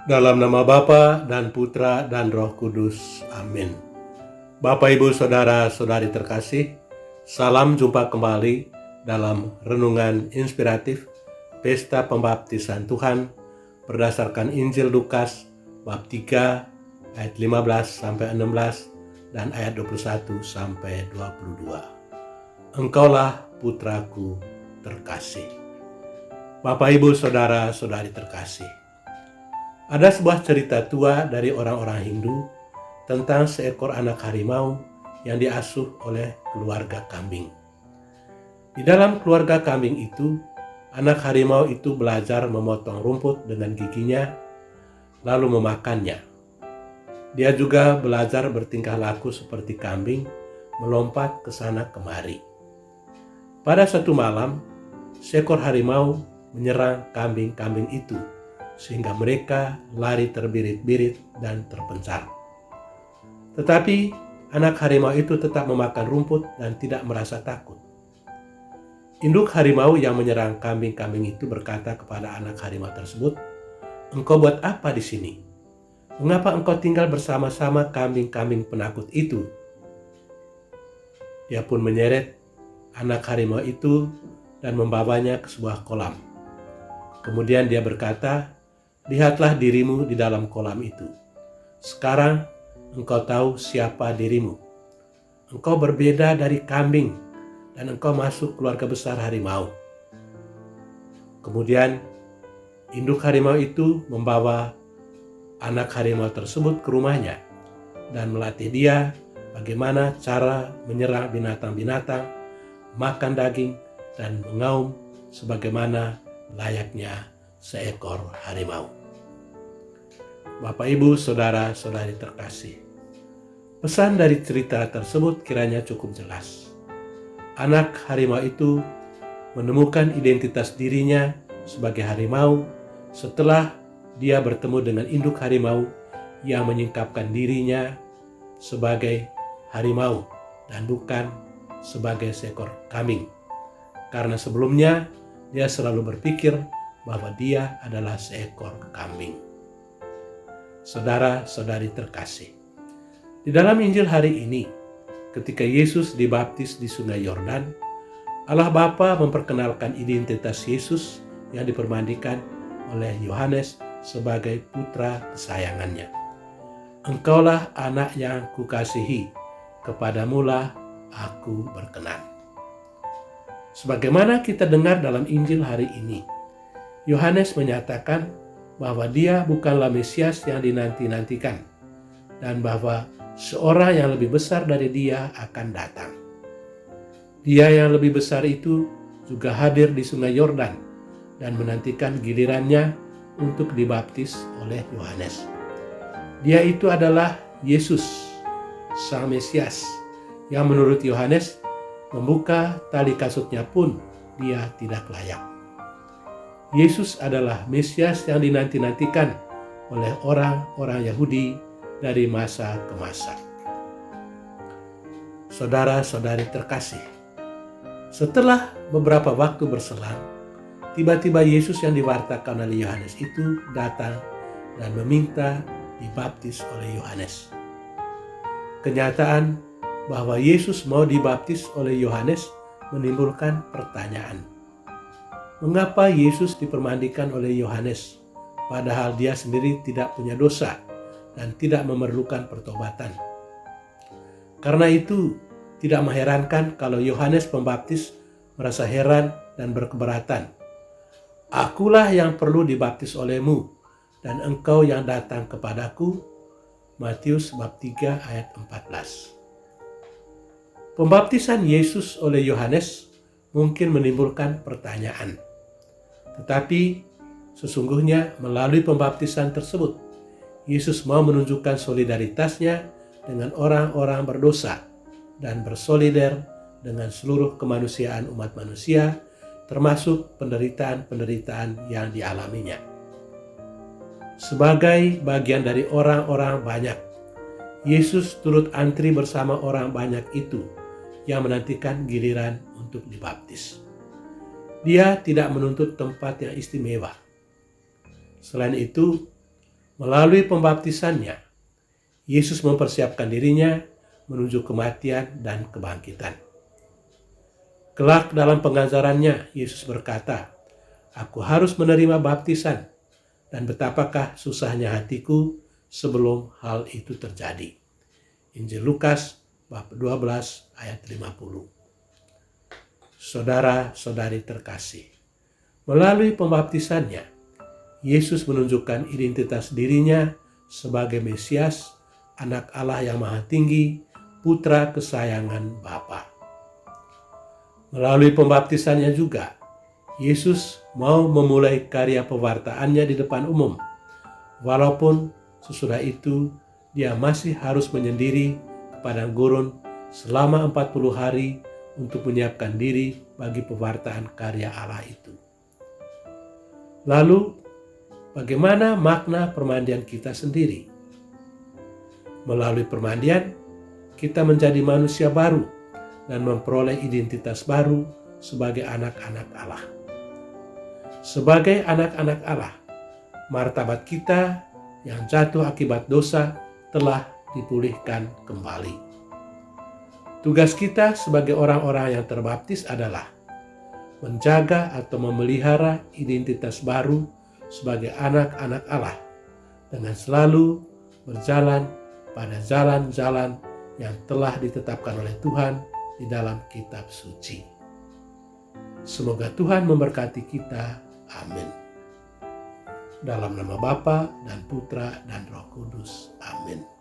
Dalam nama Bapa dan Putra dan Roh Kudus. Amin. Bapak, Ibu, Saudara-saudari terkasih, salam jumpa kembali dalam renungan inspiratif Pesta Pembaptisan Tuhan berdasarkan Injil Lukas bab 3 ayat 15-16 dan ayat 21-22. Engkaulah putraku terkasih. Bapak, Ibu, Saudara-saudari terkasih, ada sebuah cerita tua dari orang-orang Hindu tentang seekor anak harimau yang diasuh oleh keluarga kambing. Di dalam keluarga kambing itu, anak harimau itu belajar memotong rumput dengan giginya, lalu memakannya. Dia juga belajar bertingkah laku seperti kambing, melompat ke sana kemari. Pada suatu malam, seekor harimau menyerang kambing-kambing itu, sehingga mereka lari terbirit-birit dan terpencar. Tetapi anak harimau itu tetap memakan rumput dan tidak merasa takut. Induk harimau yang menyerang kambing-kambing itu berkata kepada anak harimau tersebut, "Engkau buat apa di sini? Mengapa engkau tinggal bersama-sama kambing-kambing penakut itu?" Dia pun menyeret anak harimau itu dan membawanya ke sebuah kolam. Kemudian dia berkata, "Lihatlah dirimu di dalam kolam itu. Sekarang engkau tahu siapa dirimu. Engkau berbeda dari kambing dan engkau masuk keluarga besar harimau." Kemudian induk harimau itu membawa anak harimau tersebut ke rumahnya dan melatih dia bagaimana cara menyerang binatang-binatang, makan daging, dan mengaum sebagaimana layaknya seekor harimau. Bapak, Ibu, Saudara-saudari terkasih, pesan dari cerita tersebut kiranya cukup jelas. Anak harimau itu menemukan identitas dirinya sebagai harimau setelah dia bertemu dengan induk harimau yang menyingkapkan dirinya sebagai harimau dan bukan sebagai seekor kambing. Karena sebelumnya dia selalu berpikir bahwa dia adalah seekor kambing. Saudara-saudari terkasih, di dalam Injil hari ini, ketika Yesus dibaptis di Sungai Yordan, Allah Bapa memperkenalkan identitas Yesus yang dipermandikan oleh Yohanes sebagai putra kesayangannya. "Engkaulah anak yang kukasihi, kepadamulah aku berkenan." Sebagaimana kita dengar dalam Injil hari ini, Yohanes menyatakan bahwa dia bukanlah Mesias yang dinanti-nantikan dan bahwa seorang yang lebih besar dari dia akan datang. Dia yang lebih besar itu juga hadir di Sungai Yordan dan menantikan gilirannya untuk dibaptis oleh Yohanes. Dia itu adalah Yesus, Sang Mesias, yang menurut Yohanes membuka tali kasutnya pun dia tidak layak. Yesus adalah Mesias yang dinanti-nantikan oleh orang-orang Yahudi dari masa ke masa. Saudara-saudari terkasih, setelah beberapa waktu berselang, tiba-tiba Yesus yang diwartakan oleh Yohanes itu datang dan meminta dibaptis oleh Yohanes. Kenyataan bahwa Yesus mau dibaptis oleh Yohanes menimbulkan pertanyaan. Mengapa Yesus dipermandikan oleh Yohanes, padahal dia sendiri tidak punya dosa dan tidak memerlukan pertobatan? Karena itu, tidak mengherankan kalau Yohanes Pembaptis merasa heran dan berkeberatan. "Akulah yang perlu dibaptis olehmu, dan engkau yang datang kepadaku." Matius bab 3 ayat 14. Pembaptisan Yesus oleh Yohanes mungkin menimbulkan pertanyaan. Tetapi sesungguhnya melalui pembaptisan tersebut, Yesus mau menunjukkan solidaritasnya dengan orang-orang berdosa dan bersolider dengan seluruh kemanusiaan umat manusia, termasuk penderitaan-penderitaan yang dialaminya. Sebagai bagian dari orang-orang banyak, Yesus turut antri bersama orang banyak itu yang menantikan giliran untuk dibaptis. Dia tidak menuntut tempat yang istimewa. Selain itu, Melalui pembaptisannya, Yesus mempersiapkan dirinya menuju kematian dan kebangkitan. Kelak dalam pengajarannya, Yesus berkata, "Aku harus menerima baptisan, dan betapakah susahnya hatiku sebelum hal itu terjadi." Injil Lukas bab 12 ayat 50. Saudara-saudari terkasih, melalui pembaptisannya, Yesus menunjukkan identitas dirinya sebagai Mesias, Anak Allah yang Maha Tinggi, Putra kesayangan Bapa. Melalui pembaptisannya juga, Yesus mau memulai karya pewartaannya di depan umum. Walaupun sesudah itu dia masih harus menyendiri ke padang gurun selama 40 hari untuk menyiapkan diri bagi pewartaan karya Allah itu. Lalu, bagaimana makna permandian kita sendiri? Melalui permandian, kita menjadi manusia baru dan memperoleh identitas baru sebagai anak-anak Allah. Sebagai anak-anak Allah, martabat kita yang jatuh akibat dosa telah dipulihkan kembali. Tugas kita sebagai orang-orang yang terbaptis adalah menjaga atau memelihara identitas baru sebagai anak-anak Allah dengan selalu berjalan pada jalan-jalan yang telah ditetapkan oleh Tuhan di dalam kitab suci. Semoga Tuhan memberkati kita. Amin. Dalam nama Bapa dan Putra dan Roh Kudus. Amin.